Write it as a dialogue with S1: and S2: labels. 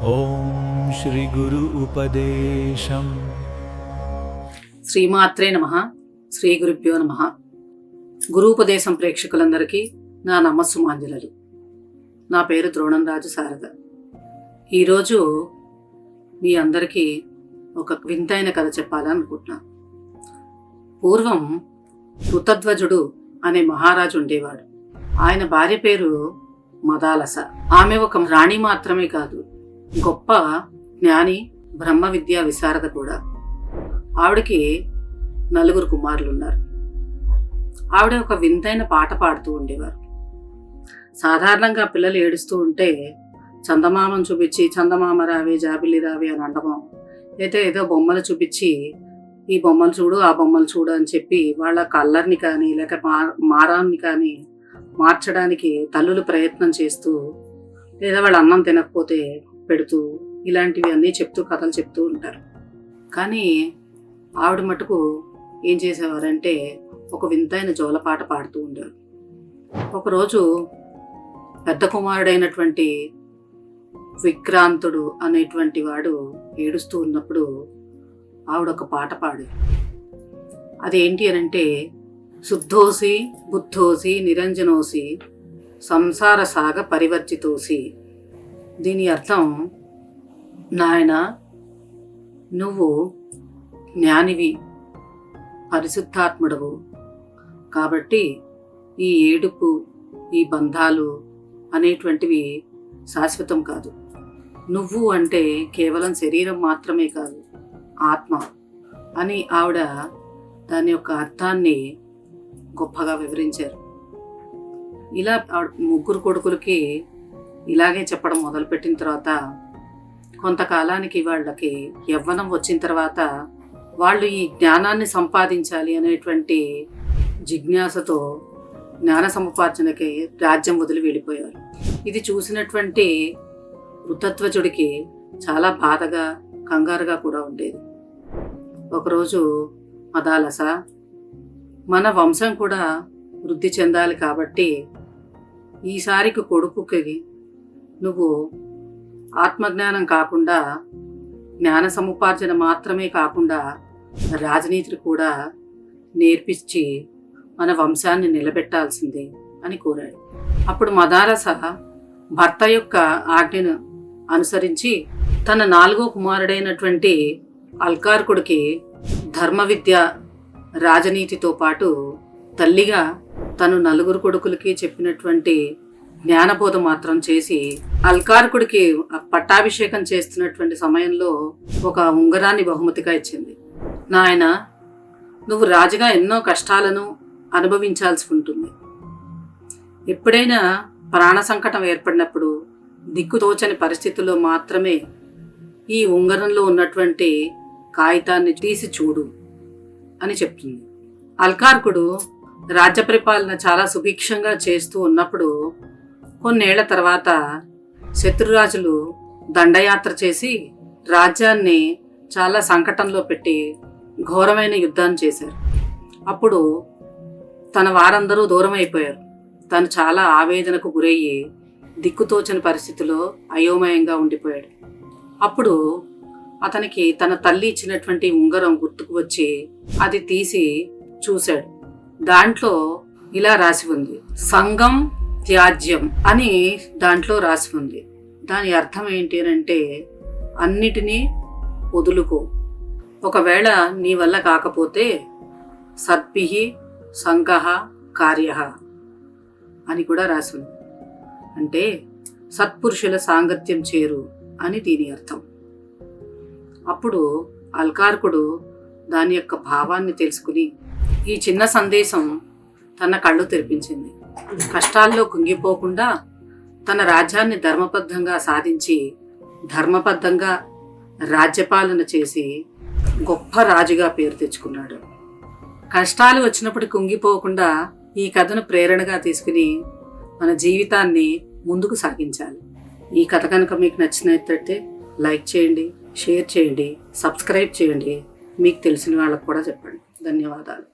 S1: ఓం శ్రీ గురు ఉపదేశం.
S2: శ్రీమాత్రే నమః. శ్రీ గురుభ్యో నమః. గురూపదేశం ప్రేక్షకులందరికీ నా నమస్సుమాంజలు. నా పేరు ద్రోణంరాజు శారద. ఈరోజు మీ అందరికీ ఒక వింతైన కథ చెప్పాలనుకుంటున్నాను. పూర్వం కృతధ్వజుడు అనే మహారాజు ఉండేవాడు. ఆయన భార్య పేరు మదాలస. ఆమె ఒక రాణి మాత్రమే కాదు, గొప్ప జ్ఞాని, బ్రహ్మ విద్యా విశారద కూడా. ఆవిడకి 4 కుమారులు ఉన్నారు. ఆవిడ ఒక వింతైన పాట పాడుతూ ఉండేవారు. సాధారణంగా పిల్లలు ఏడుస్తూ ఉంటే చందమామను చూపించి చందమామ రావే జాబిల్లి రావే అని అండమో, అయితే ఏదో బొమ్మలు చూపించి ఈ బొమ్మలు చూడు ఆ బొమ్మలు చూడు అని చెప్పి వాళ్ళ కల్లర్ని కానీ లేక మారాన్ని కానీ మార్చడానికి తల్లులు ప్రయత్నం చేస్తూ, లేదా వాళ్ళ అన్నం తినకపోతే పెడుతూ, ఇలాంటివి అన్నీ చెప్తూ కథలు చెప్తూ ఉంటారు. కానీ ఆవిడ మటుకు ఏం చేసేవారంటే ఒక వింతైన జోలపాట పాడుతూ ఉండేవారు. ఒకరోజు పెద్ద కుమారుడైనటువంటి విక్రాంతుడు అనేటువంటి వాడు ఏడుస్తూ ఉన్నప్పుడు ఆవిడ ఒక పాట పాడారు. అదేంటి అనంటే, శుద్ధోసి బుద్ధోసి నిరంజనోసి సంసార సాగ పరివర్జితోసి. దీని అర్థం, నాయన నువ్వు జ్ఞానివి, పరిశుద్ధాత్ముడవు కాబట్టి ఈ ఏడుపు, ఈ బంధాలు అనేటువంటివి శాశ్వతం కాదు. నువ్వు అంటే కేవలం శరీరం మాత్రమే కాదు, ఆత్మ అని ఆవిడ దాని యొక్క అర్థాన్ని గొప్పగా వివరించారు. ఇలా ఆవిడ 3 కొడుకులకి ఇలాగే చెప్పడం మొదలుపెట్టిన తర్వాత కొంతకాలానికి వాళ్ళకి యవ్వనం వచ్చిన తర్వాత వాళ్ళు ఈ జ్ఞానాన్ని సంపాదించాలి అనేటువంటి జిజ్ఞాసతో జ్ఞాన సముపార్జనకి రాజ్యం వదిలి వెళ్ళిపోయారు. ఇది చూసినటువంటి కృతధ్వజుడికి చాలా బాధగా, కంగారుగా కూడా ఉండేది. ఒకరోజు మదాలస, మన వంశం కూడా వృద్ధి చెందాలి కాబట్టి ఈసారికి కొడుకుకి నువ్వు ఆత్మజ్ఞానం కాకుండా, జ్ఞాన సముపార్జన మాత్రమే కాకుండా రాజనీతిని కూడా నేర్పించి మన వంశాన్ని నిలబెట్టాల్సిందే అని కోరాడు. అప్పుడు మదాలస భర్త యొక్క ఆజ్ఞను అనుసరించి తన 4వ కుమారుడైనటువంటి అల్కార్కుడికి ధర్మ విద్య, రాజనీతితో పాటు తల్లిగా తను 4 కొడుకులకి చెప్పినటువంటి జ్ఞానబోధ మాత్రం చేసి, అల్కార్కుడికి పట్టాభిషేకం చేస్తున్నటువంటి సమయంలో ఒక ఉంగరాన్ని బహుమతిగా ఇచ్చింది. నాయన, నువ్వు రాజుగా ఎన్నో కష్టాలను అనుభవించాల్సి ఉంటుంది. ఎప్పుడైనా ప్రాణ సంకటం ఏర్పడినప్పుడు దిక్కుతోచని పరిస్థితుల్లో మాత్రమే ఈ ఉంగరంలో ఉన్నటువంటి కాగితాన్ని తీసి చూడు అని చెప్తుంది. అల్కార్కుడు రాజ్య పరిపాలన చాలా సుభిక్షంగా చేస్తూ ఉన్నప్పుడు కొన్నేళ్ల తర్వాత శత్రురాజులు దండయాత్ర చేసి రాజ్యాన్ని చాలా సంకటంలో పెట్టి ఘోరమైన యుద్ధాన్ని చేశారు. అప్పుడు తన వారందరూ దూరం అయిపోయారు. తను చాలా ఆవేదనకు గురయ్యి దిక్కుతోచని పరిస్థితిలో అయోమయంగా ఉండిపోయాడు. అప్పుడు అతనికి తన తల్లి ఇచ్చినటువంటి ఉంగరం గుర్తుకు వచ్చి అది తీసి చూశాడు. దాంట్లో ఇలా రాసి ఉంది, సంగం త్యాజ్యం అని దాంట్లో రాసి ఉంది. దాని అర్థం ఏంటి అంటే, అన్నిటినీ వదులుకో, ఒకవేళ నీ వల్ల కాకపోతే సద్భిః సంగః కార్యః అని కూడా రాసి ఉంది. అంటే సత్పురుషుల సాంగత్యం చేరు అని దీని అర్థం. అప్పుడు అల్కార్కుడు దాని యొక్క భావాన్ని తెలుసుకుని ఈ చిన్న సందేశం తన కళ్ళు తెరిపించింది. కష్టాల్లో కుంగిపోకుండా తన రాజ్యాన్ని ధర్మబద్ధంగా సాధించి, ధర్మబద్ధంగా రాజ్యపాలన చేసి గొప్ప రాజుగా పేరు తెచ్చుకున్నాడు. కష్టాలు వచ్చినప్పుడు కుంగిపోకుండా ఈ కథను ప్రేరణగా తీసుకుని మన జీవితాన్ని ముందుకు సాగించాలి. ఈ కథ కనుక మీకు నచ్చినట్లయితే లైక్ చేయండి, షేర్ చేయండి, సబ్స్క్రైబ్ చేయండి. మీకు తెలిసిన వాళ్ళకు కూడా చెప్పండి. ధన్యవాదాలు.